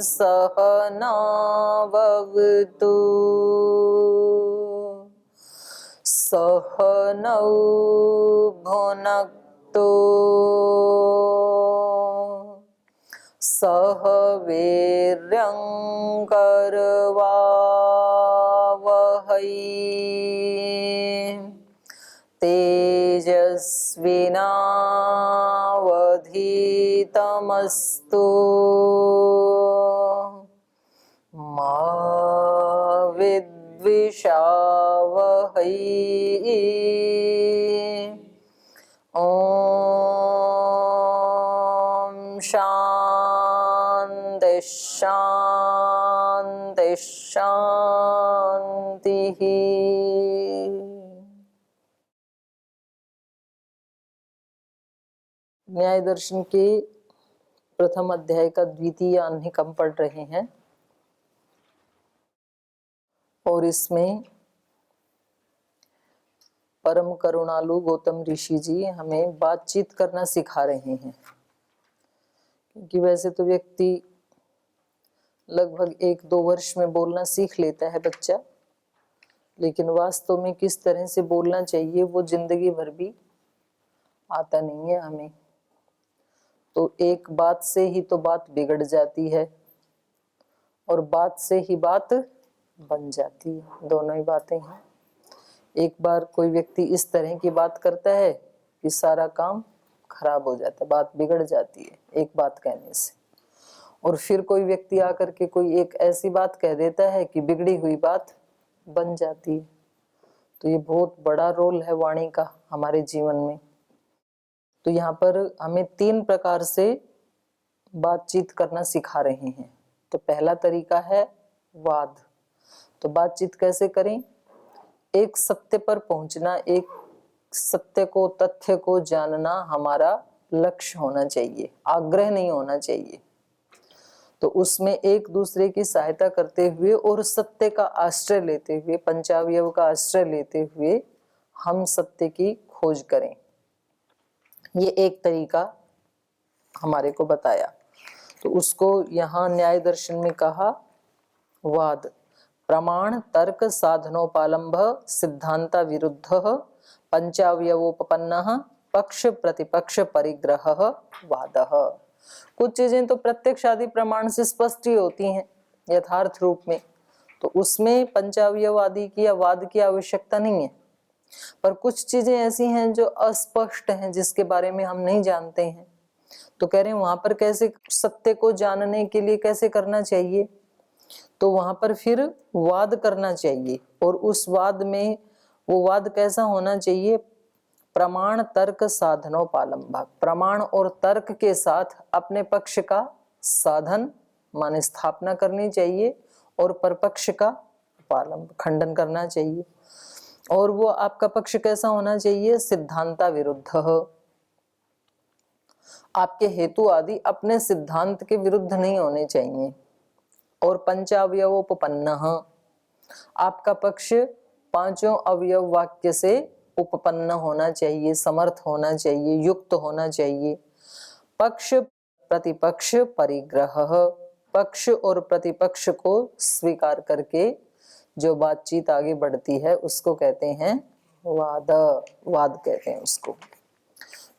सहनाववतु सहनौ भुनक्तु सह वीर्यं करवावहै तेजस्विनावधीतमस्तु मा विद्विषावहै। ओम शांति शांति शांति। न्याय दर्शन के प्रथम अध्याय का द्वितीय अन्हिक हम पढ़ रहे हैं और इसमें परम करुणालु गौतम ऋषि जी हमें बातचीत करना सिखा रहे हैं। क्योंकि वैसे तो व्यक्ति लगभग 1-2 वर्ष में बोलना सीख लेता है बच्चा, लेकिन वास्तव में किस तरह से बोलना चाहिए वो जिंदगी भर भी आता नहीं है हमें। तो एक बात से ही तो बात बिगड़ जाती है और बात से ही बात बन जाती है, दोनों ही बातें हैं। एक बार कोई व्यक्ति इस तरह की बात करता है कि सारा काम खराब हो जाता है, बात बिगड़ जाती है एक बात कहने से। और फिर कोई व्यक्ति आकर के कोई एक ऐसी बात कह देता है कि बिगड़ी हुई बात बन जाती है। तो ये बहुत बड़ा रोल है वाणी का हमारे जीवन में। तो यहाँ पर हमें 3 प्रकार से बातचीत करना सिखा रहे हैं। तो पहला तरीका है वाद। तो बातचीत कैसे करें? एक सत्य पर पहुंचना, एक सत्य को, तथ्य को जानना हमारा लक्ष्य होना चाहिए, आग्रह नहीं होना चाहिए। तो उसमें एक दूसरे की सहायता करते हुए और सत्य का आश्रय लेते हुए, पंचावयव का आश्रय लेते हुए हम सत्य की खोज करें। ये एक तरीका हमारे को बताया। तो उसको यहाँ न्याय दर्शन में कहा वाद। प्रमाण तर्क साधनोपालंभ सिद्धांत विरुद्ध पंचावयवोपपन्नः पक्ष प्रतिपक्ष परिग्रह वादः। कुछ चीजें तो प्रत्यक्ष आदि प्रमाण से स्पष्ट ही होती हैं यथार्थ रूप में, तो उसमें पंचावयव आदि की या वाद की आवश्यकता नहीं है। पर कुछ चीजें ऐसी हैं जो अस्पष्ट हैं, जिसके बारे में हम नहीं जानते हैं। तो कह रहे हैं वहां पर कैसे सत्य को जानने के लिए कैसे करना चाहिए? तो वहां पर फिर वाद करना चाहिए। और उस वाद में वो वाद कैसा होना चाहिए? प्रमाण तर्क साधनोपालंभ। प्रमाण और तर्क के साथ अपने पक्ष का साधन माने स्थापना करनी चाहिए और परपक्ष का उपालंभ खंडन करना चाहिए। और वो आपका पक्ष कैसा होना चाहिए? सिद्धांता विरुद्ध। आपके हेतु आदि अपने सिद्धांत के विरुद्ध नहीं होने चाहिए। और पंचावयवोपपन्नः, आपका पक्ष 5 अवयव वाक्य से उपपन्न होना चाहिए, समर्थ होना चाहिए, युक्त होना चाहिए। पक्ष प्रतिपक्ष परिग्रह, पक्ष और प्रतिपक्ष को स्वीकार करके जो बातचीत आगे बढ़ती है उसको कहते हैं वाद। वाद कहते हैं उसको।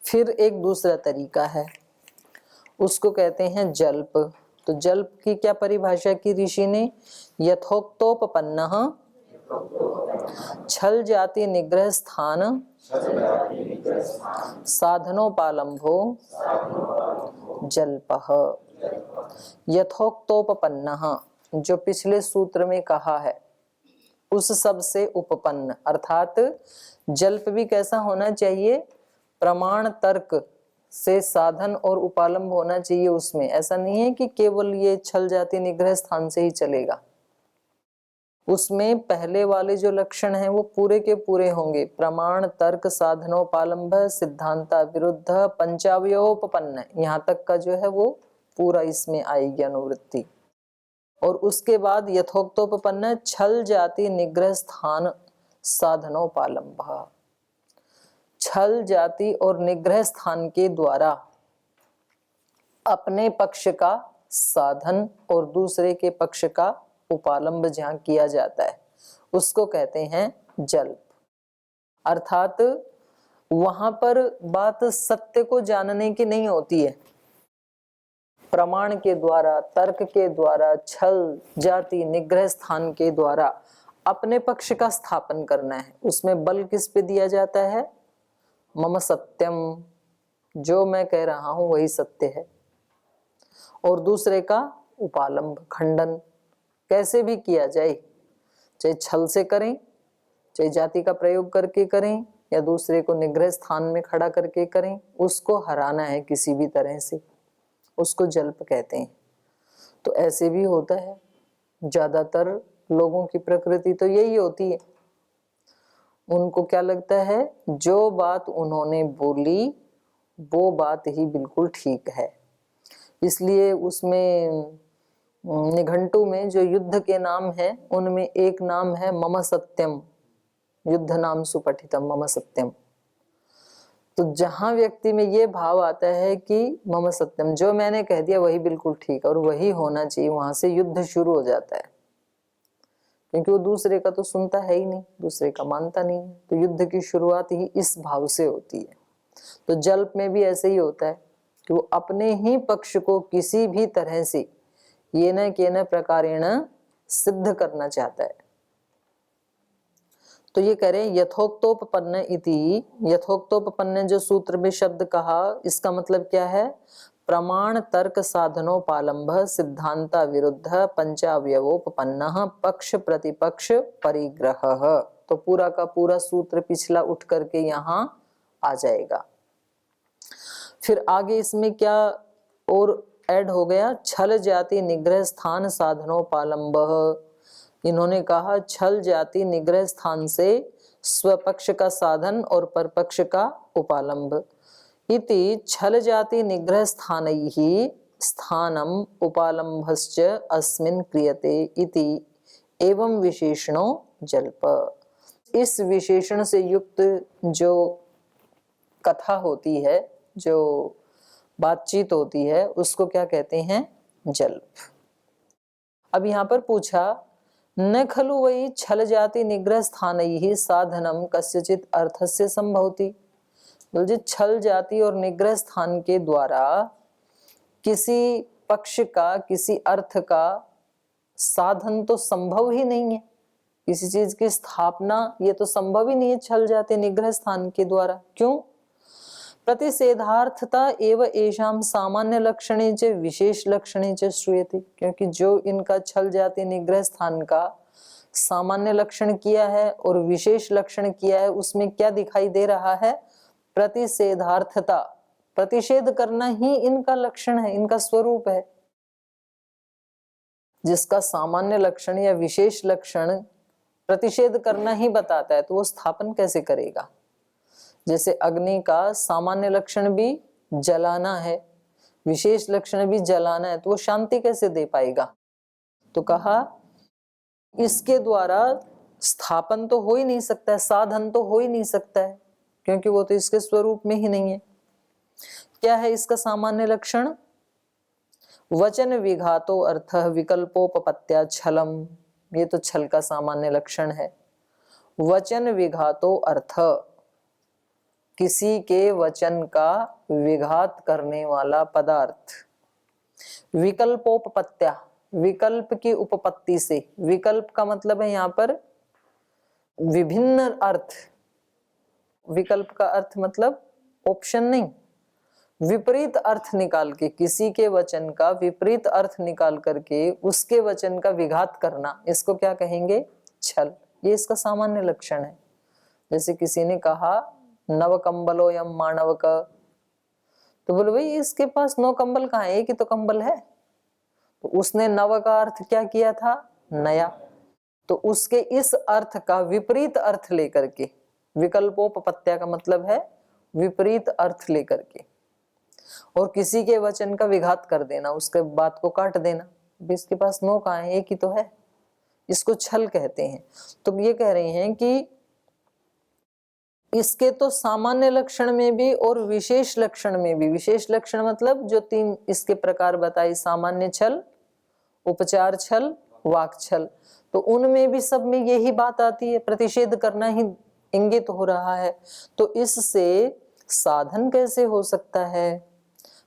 फिर एक दूसरा तरीका है, उसको कहते हैं जल्प। तो जल्प की क्या परिभाषा की ऋषि ने? यथोक्तोपपन्नः छल जाति निग्रह स्थान साधनोपालंभो जल्पः। यथोक्तोपपन्नः, जो पिछले सूत्र में कहा है उस सब से उपपन्न, अर्थात जल्प भी कैसा होना चाहिए? प्रमाण तर्क से साधन और उपालंब होना चाहिए उसमें। ऐसा नहीं है कि केवल ये छल जाति निग्रह स्थान से ही चलेगा। उसमें पहले वाले जो लक्षण हैं वो पूरे के पूरे होंगे। प्रमाण तर्क साधनोपालंभ सिद्धांता विरुद्ध पंचावयवोपपन्न, यहाँ तक का जो है वो पूरा इसमें आएगी अनुवृत्ति। और उसके बाद यथोक्तोपपन्न छल जाति निग्रह स्थान साधनोपालंभ। छल जाति और निग्रह स्थान के द्वारा अपने पक्ष का साधन और दूसरे के पक्ष का उपालंब जहां किया जाता है उसको कहते हैं जल्प। अर्थात वहां पर बात सत्य को जानने की नहीं होती है, प्रमाण के द्वारा, तर्क के द्वारा, छल जाति निग्रह स्थान के द्वारा अपने पक्ष का स्थापन करना है। उसमें बल किस पे दिया जाता है? मम सत्यम, जो मैं कह रहा हूं वही सत्य है। और दूसरे का उपालंब, खंडन कैसे भी किया जाए, चाहे छल से करें, चाहे जाति का प्रयोग करके करें, या दूसरे को निग्रह स्थान में खड़ा करके करें, उसको हराना है किसी भी तरह से, उसको जल्प कहते हैं। तो ऐसे भी होता है, ज्यादातर लोगों की प्रकृति तो यही होती है। उनको क्या लगता है, जो बात उन्होंने बोली वो बात ही बिल्कुल ठीक है। इसलिए उसमें निघंटु में जो युद्ध के नाम है उनमें एक नाम है मम सत्यम, युद्ध नाम सुपठितम मम सत्यम। तो जहां व्यक्ति में ये भाव आता है कि मम सत्यम, जो मैंने कह दिया वही बिल्कुल ठीक और वही होना चाहिए, वहां से युद्ध शुरू हो जाता है। क्योंकि वो दूसरे का तो सुनता है ही नहीं, दूसरे का मानता नहीं है। तो युद्ध की शुरुआत ही इस भाव से होती है। तो जल्प में भी ऐसे ही होता है कि वो अपने ही पक्ष को किसी भी तरह से येन केन प्रकारेण सिद्ध करना चाहता है। तो ये कह रहे हैं यथोक्तोपपन्न इति, यथोक्तोपपन्न जो सूत्र में शब्द कहा, इसका मतलब क्या है? प्रमाण तर्क साधनोपालंब सिद्धांता विरुद्ध पंचावयवोपपन्न पक्ष प्रतिपक्ष परिग्रह। तो पूरा का पूरा सूत्र पिछला उठ करके यहाँ आ जाएगा। फिर आगे इसमें क्या और ऐड हो गया? छल जाति निग्रह स्थान साधनोपालंब। इन्होंने कहा छल जाति निग्रह स्थान से स्वपक्ष का साधन और परपक्ष का उपालंब। इति छल जाति निग्रह स्थानैहि स्थानम उपालंभश्च अस्मिन् क्रियते इति एवं विशेषणो जल्प। इस विशेषण से युक्त जो कथा होती है, जो बातचीत होती है, उसको क्या कहते हैं? जल्प। अब यहाँ पर पूछा न खलु वही छल जाति निग्रह स्थानैहि साधनम कस्यचित अर्थस्य संभवति। बोले छल जाति और निग्रह स्थान के द्वारा किसी पक्ष का, किसी अर्थ का साधन तो संभव ही नहीं है, किसी चीज की स्थापना ये तो संभव ही नहीं है छल जाति निग्रह स्थान के द्वारा। क्यों? प्रतिषेधार्थता एवं एषाम सामान्य लक्षणे च विशेष लक्षणे च श्रूयते। क्योंकि जो इनका छल जाति निग्रह स्थान का सामान्य लक्षण किया है और विशेष लक्षण किया है, उसमें क्या दिखाई दे रहा है? प्रतिषेधार्थता, प्रतिषेध करना ही इनका लक्षण है, इनका स्वरूप है। जिसका सामान्य लक्षण या विशेष लक्षण प्रतिषेध करना ही बताता है, तो वो स्थापन कैसे करेगा? जैसे अग्नि का सामान्य लक्षण भी जलाना है, विशेष लक्षण भी जलाना है, तो वो शांति कैसे दे पाएगा? तो कहा इसके द्वारा स्थापन तो हो ही नहीं सकता है, साधन तो हो ही नहीं सकता है, क्योंकि वो तो इसके स्वरूप में ही नहीं है। क्या है इसका सामान्य लक्षण? वचन विघातो अर्थ विकल्पोपपत्या छलम। ये तो छल का सामान्य लक्षण है। वचन विघातो अर्थ, किसी के वचन का विघात करने वाला पदार्थ। विकल्पोपपत्या, विकल्प की उपपत्ति से। विकल्प का मतलब है यहाँ पर विभिन्न अर्थ। विकल्प का अर्थ मतलब ऑप्शन नहीं, विपरीत अर्थ निकाल के, किसी के वचन का विपरीत अर्थ निकाल करके उसके वचन का विघात करना, इसको क्या कहेंगे? छल। ये इसका सामान्य लक्षण है। जैसे किसी ने कहा नव कंबलो यम मानव का, तो बोले भाई इसके पास 9 कंबल कहाँ है, एक ही तो कंबल है। तो उसने नव का अर्थ क्या किया था? नया। तो उसके इस अर्थ का विपरीत अर्थ लेकर के, विकल्पोपपत्या का मतलब है विपरीत अर्थ लेकर के, और किसी के वचन का विघात कर देना, उसके बात को काट देना। इसके पास 9 कहाँ है, एक ही तो है। इसको छल कहते हैं। तो ये कह रहे हैं कि इसके तो सामान्य लक्षण में भी और विशेष लक्षण में भी, विशेष लक्षण मतलब जो 3 इसके प्रकार बताई, सामान्य छल, उपचार छल, वाक छल, तो उनमें भी सब में यही बात आती है, प्रतिषेध करना ही इंगित हो रहा है। तो इससे साधन कैसे हो सकता है?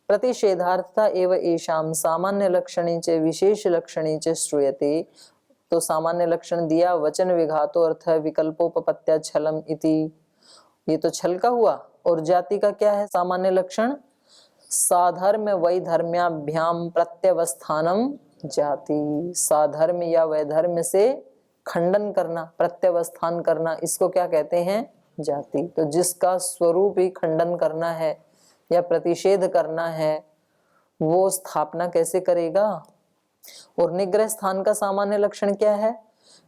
प्रतिषेधार्थता एव एषाम सामान्य लक्षणी च विशेष लक्षणी च श्रूयते। तो सामान्य लक्षण दिया, वचन विघातो अर्थ विकल्पोपपत्या छलम इति, ये तो छल का हुआ। और जाति का क्या है सामान्य लक्षण? साधर्म वैधर्म्याभ्याम प्रत्यवस्थानम जाति, साधर्म या वैधर्म से खंडन करना, प्रत्यवस्थान करना, इसको क्या कहते हैं? जाति। तो जिसका स्वरूप ही खंडन करना है या प्रतिषेध करना है, वो स्थापना कैसे करेगा? और निग्रह स्थान का सामान्य लक्षण क्या है?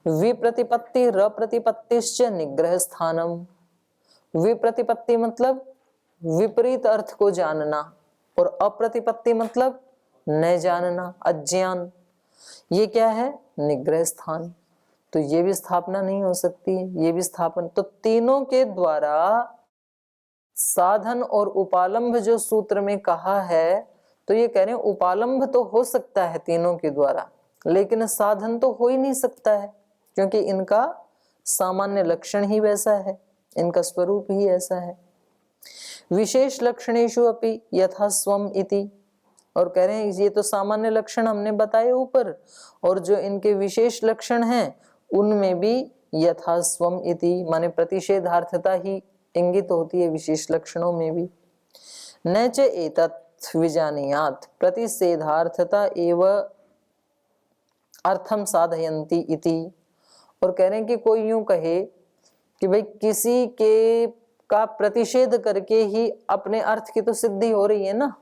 विप्रतिपत्ति रप्रतिपत्तिश्च निग्रह स्थानम। विप्रतिपत्ति मतलब विपरीत अर्थ को जानना, और अप्रतिपत्ति मतलब न जानना, अज्ञान। ये क्या है? निग्रह स्थान। तो ये भी स्थापना नहीं हो सकती है, ये भी स्थापन। तो तीनों के द्वारा साधन और उपालंभ जो सूत्र में कहा है, तो ये कह रहे हैं उपालंभ तो हो सकता है तीनों के द्वारा, लेकिन साधन तो हो ही नहीं सकता है, क्योंकि इनका सामान्य लक्षण ही वैसा है, इनका स्वरूप ही ऐसा है। विशेष लक्षणेषु अपि यथा स्वम इति, और कह रहे हैं ये तो सामान्य लक्षण हमने बताए ऊपर, और जो इनके विशेष लक्षण हैं उनमें भी यथा स्वम इति, माने प्रतिषेधार्थता ही इंगित होती है विशेष लक्षणों में भी। न च एतत् विजानीयात् प्रतिषेधार्थता एव अर्थम साधयन्ति इति, और कह रहे हैं कि कोई यूं कहे कि भाई किसी के का प्रतिषेध करके ही अपने अर्थ की तो सिद्धि हो रही है ना,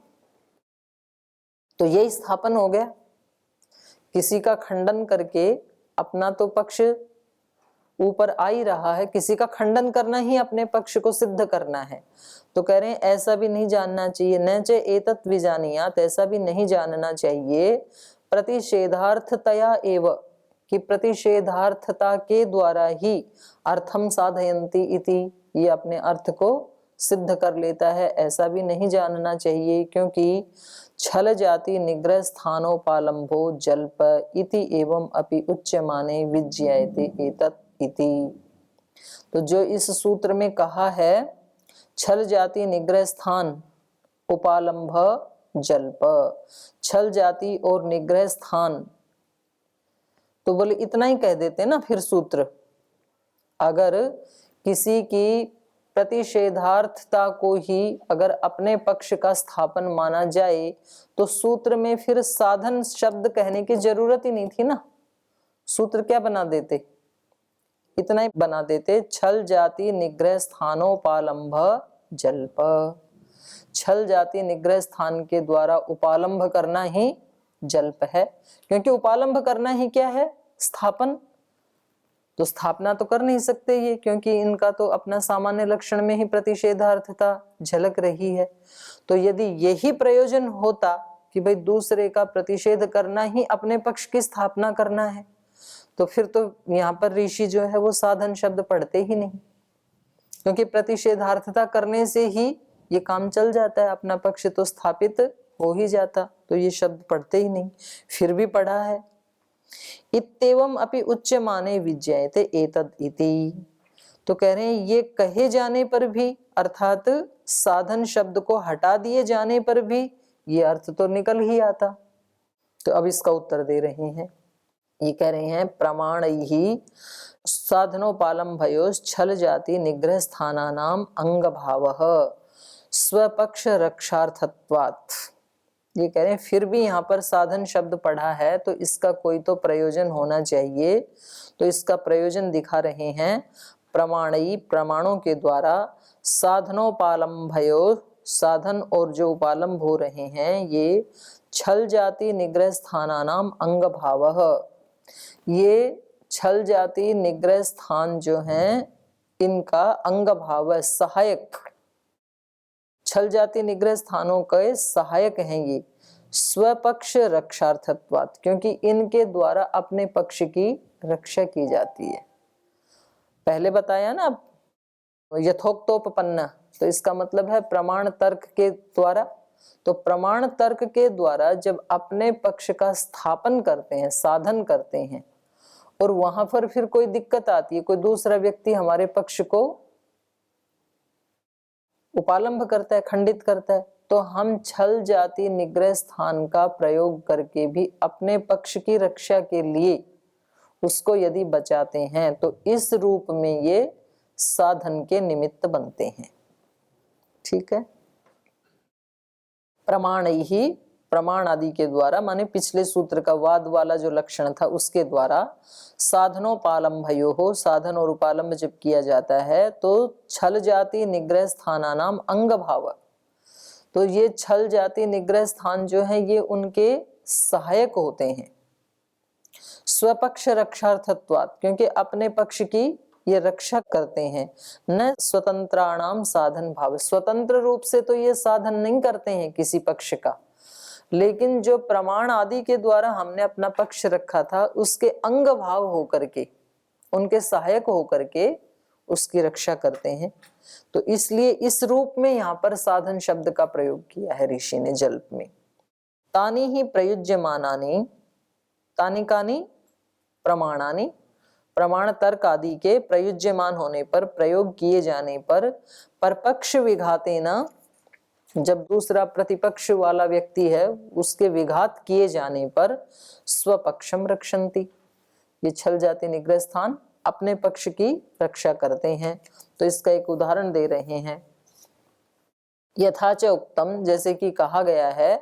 तो यही स्थापन हो गया। किसी का खंडन करके अपना तो पक्ष ऊपर आ ही रहा है, किसी का खंडन करना ही अपने पक्ष को सिद्ध करना है। तो कह रहे हैं ऐसा भी नहीं जानना चाहिए, न च एतत् विजानीयात्, ऐसा भी नहीं जानना चाहिए प्रतिषेधार्थतया एव, कि प्रतिषेधार्थता के द्वारा ही अर्थम साधयन्ति इति, ये अपने अर्थ को सिद्ध कर लेता है, ऐसा भी नहीं जानना चाहिए, क्योंकि छल जाति निग्रह स्थानोपालंभो जल्प इति एवं अपि उच्यमाने विज्ञायते एतत् इति। तो जो इस सूत्र में कहा है छल जाति निग्रह स्थान उपालंभ जल्प, छल जाति और निग्रह स्थान, तो बोले इतना ही कह देते ना फिर सूत्र। अगर किसी की प्रतिषेधार्थता को ही अगर अपने पक्ष का स्थापन माना जाए, तो सूत्र में फिर साधन शब्द कहने की जरूरत ही नहीं थी ना। सूत्र क्या बना देते? इतना ही बना देते, छल जाति निग्रह स्थानोपालंभ जल्प। छल जाति निग्रह स्थान के द्वारा उपालंभ करना ही जल्प है, क्योंकि उपालंभ करना ही क्या है? स्थापन। तो स्थापना तो कर नहीं सकते ये, क्योंकि इनका तो अपना सामान्य लक्षण में ही प्रतिषेधार्थता झलक रही है। तो यदि यही प्रयोजन होता कि भाई दूसरे का प्रतिषेध करना ही अपने पक्ष की स्थापना करना है, तो फिर तो यहाँ पर ऋषि जो है वो साधन शब्द पढ़ते ही नहीं, क्योंकि प्रतिषेधार्थता करने से ही ये काम चल जाता है, अपना पक्ष तो स्थापित हो ही जाता, तो ये शब्द पढ़ते ही नहीं, फिर भी पढ़ा है। इत्येवम अपि उच्यमाने विज्ञायते एतद् इति, तो कह रहे हैं ये कहे जाने पर भी, अर्थात साधन शब्द को हटा दिए जाने पर भी ये अर्थ तो निकल ही आता। तो अब इसका उत्तर दे रहे हैं, ये कह रहे हैं प्रमाण ही साधनोपालंभयोश्च छल जाति निग्रह स्थानानाम अंग भावः स्वपक्ष रक्षार्थत्वात्। ये कह रहे हैं फिर भी यहाँ पर साधन शब्द पढ़ा है तो इसका कोई तो प्रयोजन होना चाहिए। तो इसका प्रयोजन दिखा रहे हैं प्रमाणई, प्रमाणों के द्वारा साधनोपालंभयो, साधन और जो उपालंभ हो रहे हैं ये छल जाति निग्रह स्थानानाम अंग भावः, ये छल जाति निग्रह स्थान जो हैं इनका अंग भाव है, सहायक, छल जाति निग्रह स्थानों के सहायक हैं ये, स्वपक्ष रक्षार्थत्वात्, क्योंकि इनके द्वारा अपने पक्ष की रक्षा की जाती है। पहले बताया ना यथोक्तोपपन्न, तो इसका मतलब है प्रमाण तर्क के द्वारा। तो प्रमाण तर्क के द्वारा जब अपने पक्ष का स्थापन करते हैं, साधन करते हैं, और वहां पर फिर कोई दिक्कत आती है, कोई दूसरा व्यक्ति हमारे पक्ष को उपालंब करता है, खंडित करता है, तो हम छल जाति निग्रह स्थान का प्रयोग करके भी अपने पक्ष की रक्षा के लिए उसको यदि बचाते हैं तो इस रूप में ये साधन के निमित्त बनते हैं। ठीक है। प्रमाण ही, प्रमाण आदि के द्वारा, माने पिछले सूत्र का वाद वाला जो लक्षण था उसके द्वारा साधनोपालंभयो हो, साधन और उपालंब जब किया जाता है तो छल जाति निग्रह स्थानानाम अंग भाव, तो ये छल जाति निग्रह स्थान जो है ये उनके सहायक होते हैं। स्वपक्ष रक्षार्थत्वात्, क्योंकि अपने पक्ष की ये रक्षा करते हैं। न स्वतंत्राणाम साधन भाव, स्वतंत्र रूप से तो ये साधन नहीं करते हैं किसी पक्ष का, लेकिन जो प्रमाण आदि के द्वारा हमने अपना पक्ष रखा था उसके अंग भाव होकर के, उनके सहायक होकर के उसकी रक्षा करते हैं। तो इसलिए इस रूप में यहाँ पर साधन शब्द का प्रयोग किया है ऋषि ने जल्प में। तानि ही प्रयुज्यमानानि, तानि कानि प्रमाणानि, प्रमाण तर्क आदि के प्रयुज्यमान होने पर, प्रयोग किए जाने पर, परपक्ष विघातेन, जब दूसरा प्रतिपक्ष वाला व्यक्ति है उसके विघात किए जाने पर स्वपक्षम रक्षन्ति, ये छल जाति निग्रह स्थान अपने पक्ष की रक्षा करते हैं। तो इसका एक उदाहरण दे रहे हैं। यथाच उक्तम, जैसे कि कहा गया है,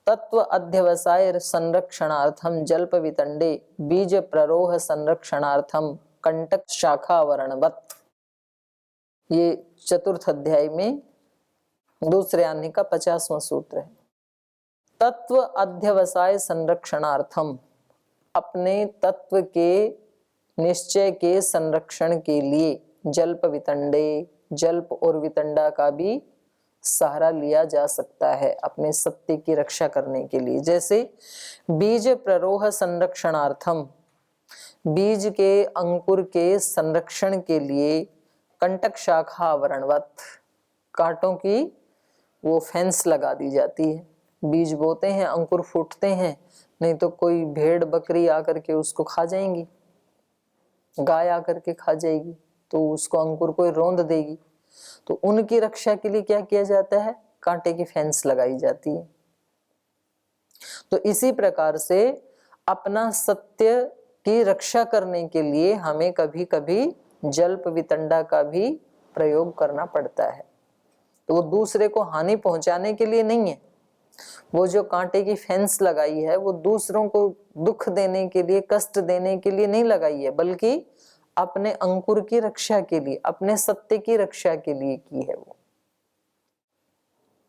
तत्व अध्यवसाय संरक्षणार्थम जल्प वितंडे बीज प्ररोह संरक्षणार्थम कंटक शाखावरणवत, ये चतुर्थ अध्याय में दूसरे अन्य का 50वां सूत्र है। तत्व अध्यवसाय संरक्षणार्थम, अपने तत्व के निश्चय के संरक्षण के लिए जल्प वितंडे, जल्प और वितंडा का भी सहारा लिया जा सकता है अपने सत्य की रक्षा करने के लिए। जैसे बीज प्ररोह संरक्षणार्थम, बीज के अंकुर के संरक्षण के लिए कंटक शाखा आवरणवत, कांटों की वो फेंस लगा दी जाती है। बीज बोते हैं, अंकुर फूटते हैं, नहीं तो कोई भेड़ बकरी आकर के उसको खा जाएंगी, गाय आकर के खा जाएगी, तो उसको अंकुर को रौंद देगी। तो उनकी रक्षा के लिए क्या किया जाता है, कांटे की फेंस लगाई जाती है। तो इसी प्रकार से अपना सत्य की रक्षा करने के लिए हमें कभी कभी जल्प वितंडा का भी प्रयोग करना पड़ता है। तो वो दूसरे को हानि पहुंचाने के लिए नहीं है, वो जो कांटे की फेंस लगाई है वो दूसरों को दुख देने के लिए, कष्ट देने के लिए नहीं लगाई है, बल्कि अपने अंकुर की रक्षा के लिए, अपने सत्य की रक्षा के लिए की है वो।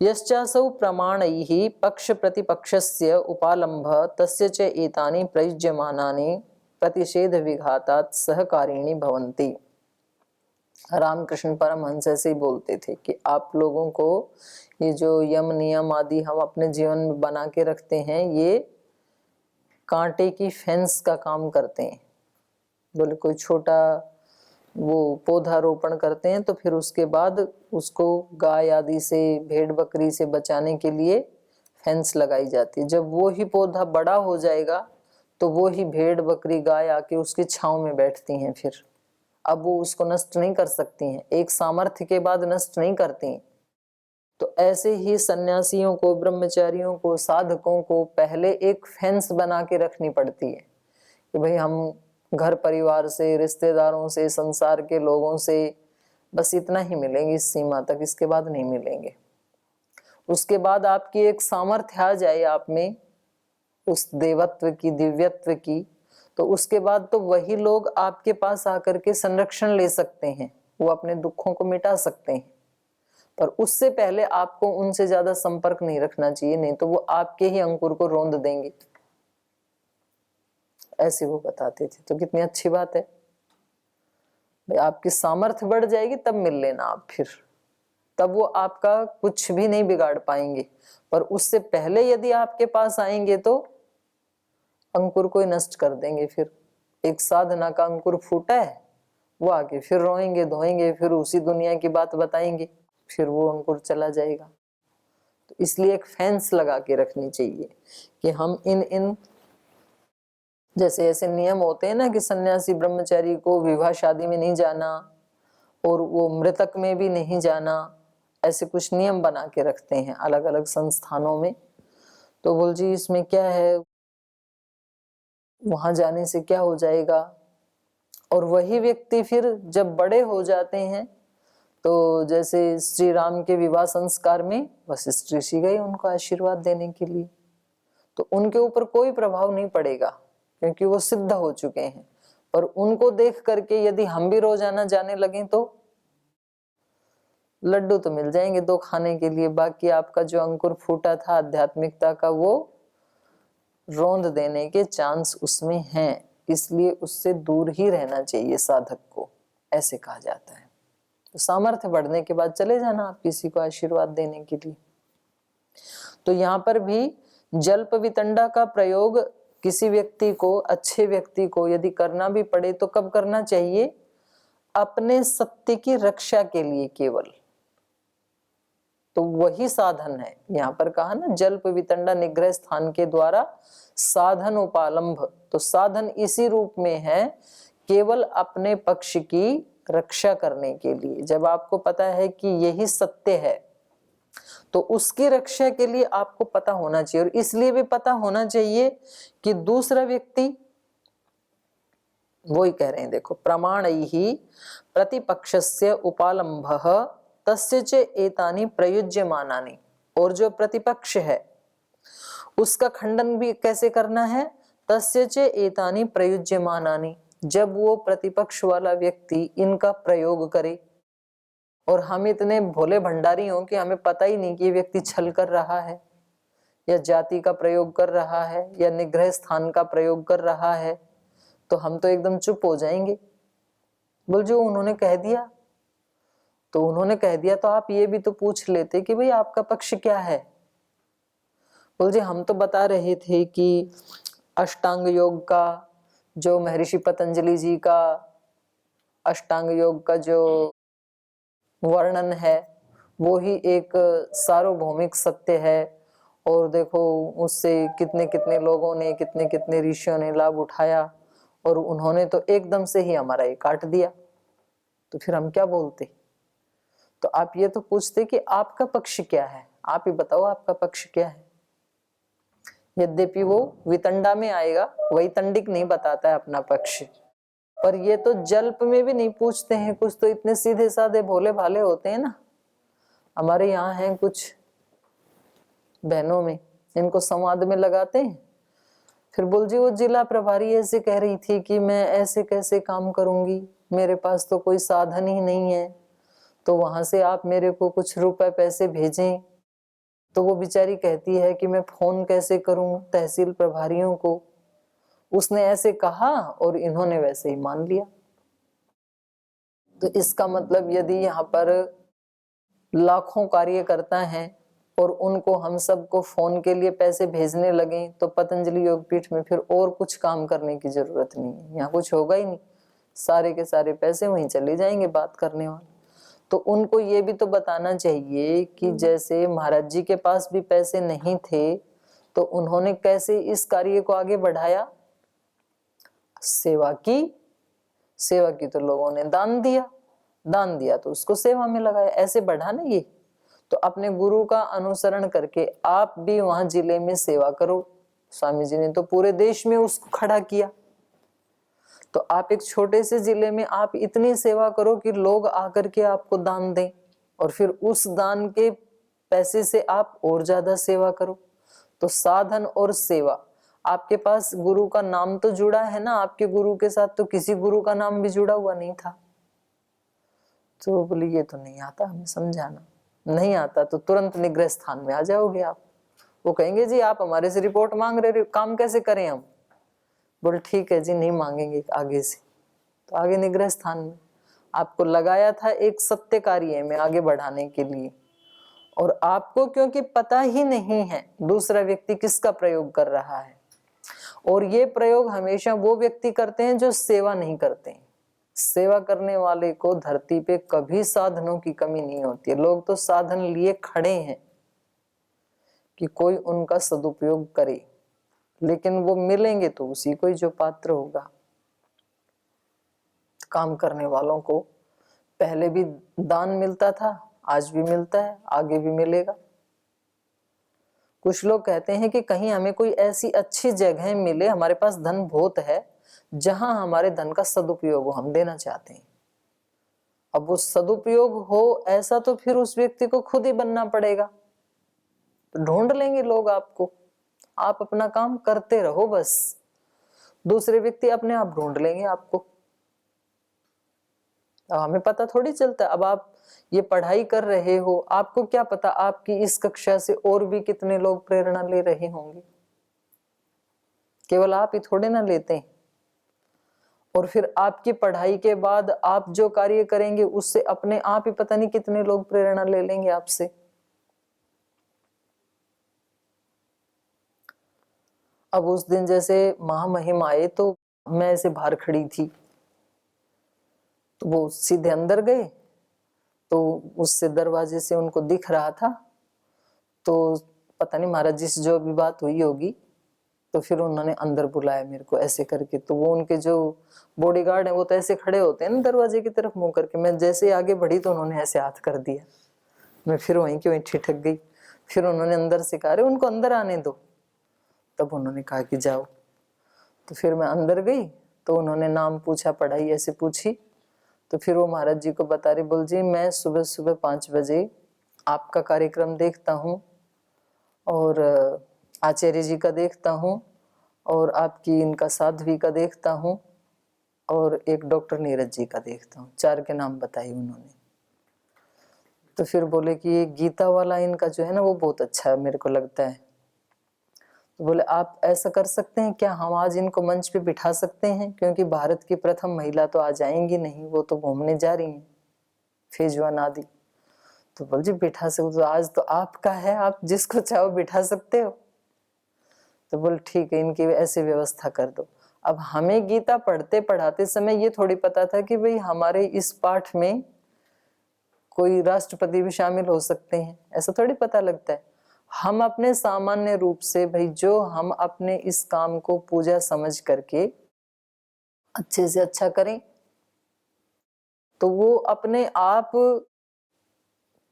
यश्चासौ प्रमाणैः पक्ष प्रतिपक्षस्य उपालंभ तस्य च एतानि प्रयुज्यमानानि प्रतिषेध विघातात् सहकारिणी भवन्ति। रामकृष्ण परमहंस ऐसे ही बोलते थे कि आप लोगों को ये जो यम नियम आदि हम अपने जीवन में बना के रखते हैं, ये कांटे की फेंस का काम करते हैं। बोले कोई छोटा वो पौधा रोपण करते हैं तो फिर उसके बाद उसको गाय आदि से, भेड़ बकरी से बचाने के लिए फेंस लगाई जाती है। जब वो ही पौधा बड़ा हो जाएगा तो वो ही भेड़ बकरी गाय आके उसकी छांव में बैठती हैं, फिर अब वो उसको नष्ट नहीं कर सकती हैं, एक सामर्थ्य के बाद नष्ट नहीं करती हैं। तो ऐसे ही सन्यासियों को, ब्रह्मचारियों को, साधकों को पहले एक फेंस बना के रखनी पड़ती है कि भाई हम घर परिवार से, रिश्तेदारों से, संसार के लोगों से बस इतना ही मिलेंगे, इस सीमा तक, इसके बाद नहीं मिलेंगे। उसके बाद आपकी एक सामर्थ्य आ जाए आप में उस देवत्व की, दिव्यत्व की, तो उसके बाद तो वही लोग आपके पास आकर के संरक्षण ले सकते हैं, वो अपने दुखों को मिटा सकते हैं। पर उससे पहले आपको उनसे ज्यादा संपर्क नहीं रखना चाहिए, नहीं तो वो आपके ही अंकुर को रौंद देंगे, ऐसे वो बताते थे। तो कितनी अच्छी बात है भाई, आपकी सामर्थ्य बढ़ जाएगी तब मिल लेना आप, फिर तब वो आपका कुछ भी नहीं बिगाड़ पाएंगे। पर उससे पहले यदि आपके पास आएंगे तो अंकुर को ही नष्ट कर देंगे। फिर एक साधना का अंकुर फूटा है, वो आके फिर रोएंगे धोएंगे, फिर उसी दुनिया की बात बताएंगे, फिर वो अंकुर चला जाएगा। तो इसलिए एक फेंस लगा के रखनी चाहिए कि हम इन जैसे ऐसे नियम होते हैं ना कि सन्यासी ब्रह्मचारी को विवाह शादी में नहीं जाना और वो मृतक में भी नहीं जाना, ऐसे कुछ नियम बना के रखते हैं अलग अलग संस्थानों में। तो बोल जी इसमें क्या है, वहां जाने से क्या हो जाएगा। और वही व्यक्ति फिर जब बड़े हो जाते हैं तो जैसे श्री राम के विवाह संस्कार में वशिष्ठ ऋषि गए उनको आशीर्वाद देने के लिए, तो उनके ऊपर कोई प्रभाव नहीं पड़ेगा क्योंकि वो सिद्ध हो चुके हैं। पर उनको देख करके यदि हम भी रोजाना जाने लगे तो लड्डू तो मिल जाएंगे 2 खाने के लिए, बाकी आपका जो अंकुर फूटा था आध्यात्मिकता का वो रौंद देने के चांस उसमें हैं। इसलिए उससे दूर ही रहना चाहिए साधक को, ऐसे कहा जाता है। तो सामर्थ्य बढ़ने के बाद चले जाना आप किसी को आशीर्वाद देने के लिए। तो यहाँ पर भी जल्प वितंडा का प्रयोग किसी व्यक्ति को, अच्छे व्यक्ति को यदि करना भी पड़े तो कब करना चाहिए? अपने सत्य की रक्षा के लिए केवल। तो वही साधन है। यहाँ पर कहा ना जल्प वितंडा निग्रह स्थान के द्वारा साधन उपालंभ, तो साधन इसी रूप में है केवल अपने पक्ष की रक्षा करने के लिए। जब आपको पता है कि यही सत्य है तो उसकी रक्षा के लिए आपको पता होना चाहिए, और इसलिए भी पता होना चाहिए कि दूसरा व्यक्ति, वो ही कह रहे हैं देखो, प्रमाणैहि प्रतिपक्षस्य उपालंभः तस्य च एतानि प्रयुज्यमानानि। और जो प्रतिपक्ष है उसका खंडन भी कैसे करना है? तस्य च एतानि प्रयुज्यमानानि, जब वो प्रतिपक्ष वाला व्यक्ति इनका प्रयोग करे। और हम इतने भोले भंडारी हों कि हमें पता ही नहीं कि ये व्यक्ति छल कर रहा है या जाति का प्रयोग कर रहा है या निग्रह स्थान का प्रयोग कर रहा है, तो हम तो एकदम चुप हो जाएंगे। बोल जो उन्होंने कह दिया तो उन्होंने कह दिया, तो आप ये भी तो पूछ लेते कि भाई आपका पक्ष क्या है। बोल जी हम तो बता रहे थे कि अष्टांग योग का, जो महर्षि पतंजलि जी का अष्टांग योग का जो वर्णन है वो ही एक सार्वभौमिक सत्य है। और देखो उससे कितने कितने लोगों ने, कितने कितने ऋषियों ने लाभ उठाया, और उन्होंने तो एकदम से ही हमारा ये काट दिया। तो फिर हम क्या बोलते? तो आप ये तो पूछते कि आपका पक्ष क्या है, आप ही बताओ आपका पक्ष क्या है। यद्यपि वो वितंडा में आएगा, वैतंडिक नहीं बताता है अपना पक्ष, पर ये तो जल्प में भी नहीं पूछते हैं। कुछ तो इतने सीधे साधे भोले भाले होते हैं ना, हमारे यहाँ हैं कुछ बहनों में, इनको संवाद में लगाते हैं। फिर बोल जी वो जिला प्रभारी ऐसे कह रही थी कि मैं ऐसे कैसे काम करूंगी, मेरे पास तो कोई साधन ही नहीं है, तो वहां से आप मेरे को कुछ रुपए पैसे भेजें। तो वो बेचारी कहती है कि मैं फोन कैसे करूं तहसील प्रभारियों को। उसने ऐसे कहा और इन्होंने वैसे ही मान लिया। तो इसका मतलब यदि यहाँ पर लाखों कार्यकर्ता हैं और उनको हम सबको फोन के लिए पैसे भेजने लगे तो पतंजलि योगपीठ में फिर और कुछ काम करने की जरूरत नहीं है, यहाँ कुछ होगा ही नहीं, सारे के सारे पैसे वहीं चले जाएंगे बात करने वाले। तो उनको ये भी तो बताना चाहिए कि जैसे महाराज जी के पास भी पैसे नहीं थे तो उन्होंने कैसे इस कार्य को आगे बढ़ाया? सेवा की तो लोगों ने दान दिया तो उसको सेवा में लगाया, ऐसे बढ़ा ना ये। तो अपने गुरु का अनुसरण करके आप भी वहां जिले में सेवा करो। स्वामी जी ने तो पूरे देश में उसको खड़ा किया, तो आप एक छोटे से जिले में आप इतनी सेवा करो कि लोग आकर के आपको दान दें, और फिर उस दान के पैसे से आप और ज्यादा सेवा करो। तो साधन और सेवा, आपके पास गुरु का नाम तो जुड़ा है ना आपके गुरु के साथ, तो किसी गुरु का नाम भी जुड़ा हुआ नहीं था। तो बोली ये तो नहीं आता, हमें समझाना नहीं आता तो तुरंत निग्रह स्थान में आ जाओगे आप। वो कहेंगे जी आप हमारे से रिपोर्ट मांग रहे हो, काम कैसे करें हम? बोल ठीक है जी नहीं मांगेंगे आगे से। तो आगे निग्रह स्थान में आपको लगाया था एक सत्य कार्य में आगे बढ़ाने के लिए, और आपको क्योंकि पता ही नहीं है दूसरा व्यक्ति किसका प्रयोग कर रहा है, और ये प्रयोग हमेशा वो व्यक्ति करते हैं जो सेवा नहीं करते हैं। सेवा करने वाले को धरती पे कभी साधनों की कमी नहीं होती है। लोग तो साधन लिए खड़े हैं कि कोई उनका सदुपयोग करे, लेकिन वो मिलेंगे तो उसी को ही जो पात्र होगा। काम करने वालों को पहले भी दान मिलता था, आज भी मिलता है, आगे भी मिलेगा। कुछ लोग कहते हैं कि कहीं हमें कोई ऐसी अच्छी जगह मिले, हमारे पास धन बहुत है, जहां हमारे धन का सदुपयोग हो, हम देना चाहते हैं। अब वो सदुपयोग हो ऐसा तो फिर उस व्यक्ति को खुद ही बनना पड़ेगा। तो ढूंढ लेंगे लोग आपको, आप अपना काम करते रहो बस, दूसरे व्यक्ति अपने आप ढूंढ लेंगे आपको। अब हमें पता थोड़ी चलता। अब आप ये पढ़ाई कर रहे हो, आपको क्या पता आपकी इस कक्षा से और भी कितने लोग प्रेरणा ले रहे होंगे। केवल आप ही थोड़े ना लेते हैं। और फिर आपकी पढ़ाई के बाद आप जो कार्य करेंगे उससे अपने आप ही पता नहीं कितने लोग प्रेरणा ले लेंगे आपसे। अब उस दिन जैसे महामहिम आए तो मैं ऐसे बाहर खड़ी थी, तो वो सीधे अंदर गए, तो उससे दरवाजे से उनको दिख रहा था। तो पता नहीं महाराज जी से जो भी बात हुई होगी, तो फिर उन्होंने अंदर बुलाया मेरे को ऐसे करके। तो वो उनके जो बॉडीगार्ड है वो तो ऐसे खड़े होते हैं ना दरवाजे की तरफ मुंह करके। मैं जैसे आगे बढ़ी तो उन्होंने ऐसे हाथ कर दिया, मैं फिर वहीं की वहीं ठिठक गई। फिर उन्होंने अंदर से कहा, अरे उनको अंदर आने दो। तब उन्होंने कहा कि जाओ। तो फिर मैं अंदर गई, तो उन्होंने नाम पूछा, पढ़ाई ऐसे पूछी। तो फिर वो महाराज जी को बता रही, बोल जी मैं सुबह सुबह 5 बजे आपका कार्यक्रम देखता हूँ, और आचार्य जी का देखता हूँ, और आपकी इनका साध्वी का देखता हूँ, और एक डॉक्टर नीरज जी का देखता हूँ। 4 के नाम बताए उन्होंने। तो फिर बोले कि ये गीता वाला इनका जो है ना वो बहुत अच्छा है मेरे को लगता है। तो बोले आप ऐसा कर सकते हैं क्या, हम आज इनको मंच पे बिठा सकते हैं, क्योंकि भारत की प्रथम महिला तो आज आएंगी नहीं, वो तो घूमने जा रही हैं फेजवान आदि। तो बोल जी बिठा सकते, तो आज तो आपका है, आप जिसको चाहो बिठा सकते हो। तो बोल ठीक है, इनकी ऐसे व्यवस्था कर दो। अब हमें गीता पढ़ते पढ़ाते समय ये थोड़ी पता था कि भाई हमारे इस पाठ में कोई राष्ट्रपति भी शामिल हो सकते हैं, ऐसा थोड़ी पता लगता है। हम अपने सामान्य रूप से भाई जो हम अपने इस काम को पूजा समझ करके अच्छे से अच्छा करें, तो वो अपने आप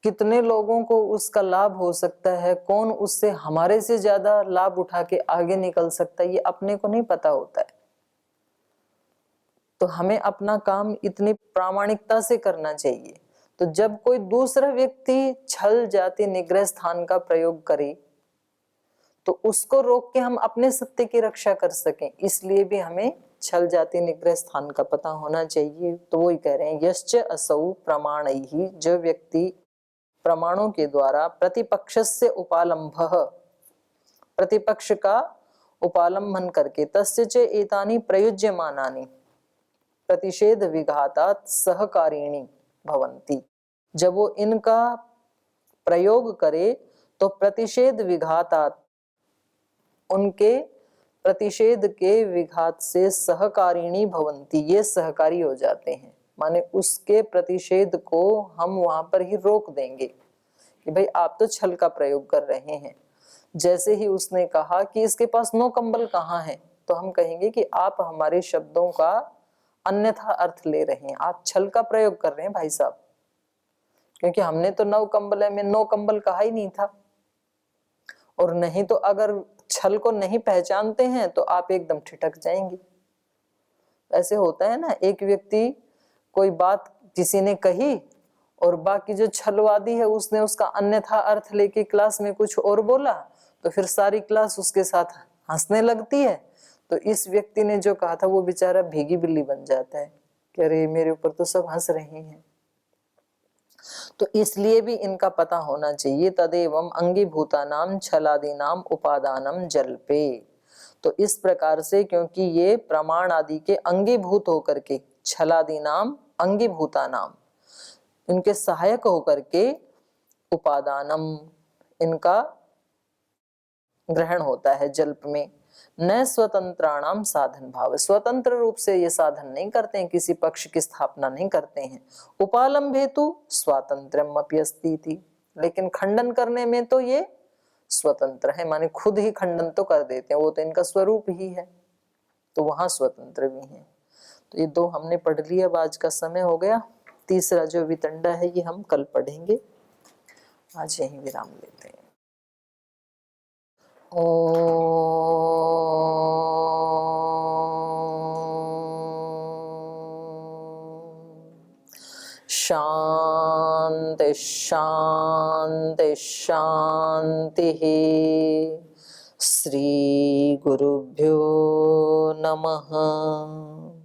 कितने लोगों को उसका लाभ हो सकता है, कौन उससे हमारे से ज्यादा लाभ उठा के आगे निकल सकता है, ये अपने को नहीं पता होता है। तो हमें अपना काम इतनी प्रामाणिकता से करना चाहिए। तो जब कोई दूसरा व्यक्ति छल जाति निग्रह स्थान का प्रयोग करे, तो उसको रोक के हम अपने सत्य की रक्षा कर सकें, इसलिए भी हमें छल जाति निग्रह स्थान का पता होना चाहिए। तो वही कह रहे हैं, यश्च असौ प्रमाणैहि, जो व्यक्ति प्रमाणों के द्वारा प्रतिपक्षस्य उपालंभः, प्रतिपक्ष का उपालंबन करके, तस्य च एतानि प्रयुज्यमानानि प्रतिषेध विघातात् सहकारिणी भवन्ति, जब वो इनका प्रयोग करे तो प्रतिषेध विघातात्, उनके प्रतिषेध के विघात से सहकारिणी भवन्ति, ये सहकारी हो जाते हैं। माने उसके प्रतिषेध को हम वहां पर ही रोक देंगे कि भाई आप तो छल का प्रयोग कर रहे हैं। जैसे ही उसने कहा कि इसके पास 9 कंबल कहाँ है, तो हम कहेंगे कि आप हमारे शब्दों का अन्यथा अर्थ ले रहे हैं, आप छल का प्रयोग कर रहे हैं भाई साहब, क्योंकि हमने तो 9 कंबल में 9 कंबल कहा ही नहीं था। और नहीं तो अगर छल को नहीं पहचानते हैं तो आप एकदम ठिठक जाएंगे। ऐसे होता है ना, एक व्यक्ति कोई बात किसी ने कही और बाकी जो छलवादी है उसने उसका अन्यथा अर्थ लेके क्लास में कुछ और बोला, तो फिर सारी क्लास उसके साथ हंसने लगती है। तो इस व्यक्ति ने जो कहा था वो बेचारा भीगी बिल्ली बन जाता है कि अरे मेरे ऊपर तो सब हंस रहे हैं। तो इसलिए भी इनका पता होना चाहिए। तदेवं अंगीभूतानाम छलादीनाम उपादानम जल्पे, तो इस प्रकार से, क्योंकि ये प्रमाण आदि के अंगीभूत होकर के, छलादीनाम अंगीभूतानाम, इनके सहायक होकर के, उपादानम, इनका ग्रहण होता है जल्प में। न स्वतंत्राणाम साधन भाव, स्वतंत्र रूप से ये साधन नहीं करते हैं, किसी पक्ष की स्थापना नहीं करते हैं। उपालंभेतु स्वातंत्र्यम अपि अस्ति इति, लेकिन खंडन करने में तो ये स्वतंत्र है, माने खुद ही खंडन तो कर देते हैं, वो तो इनका स्वरूप ही है, तो वहां स्वतंत्र भी है। तो ये दो हमने पढ़ लिया, अब आज का समय हो गया। तीसरा जो वितंडा है ये हम कल पढ़ेंगे, आज यहीं विराम लेते हैं। शांति शांति शांति। श्री गुरुभ्यो नमः।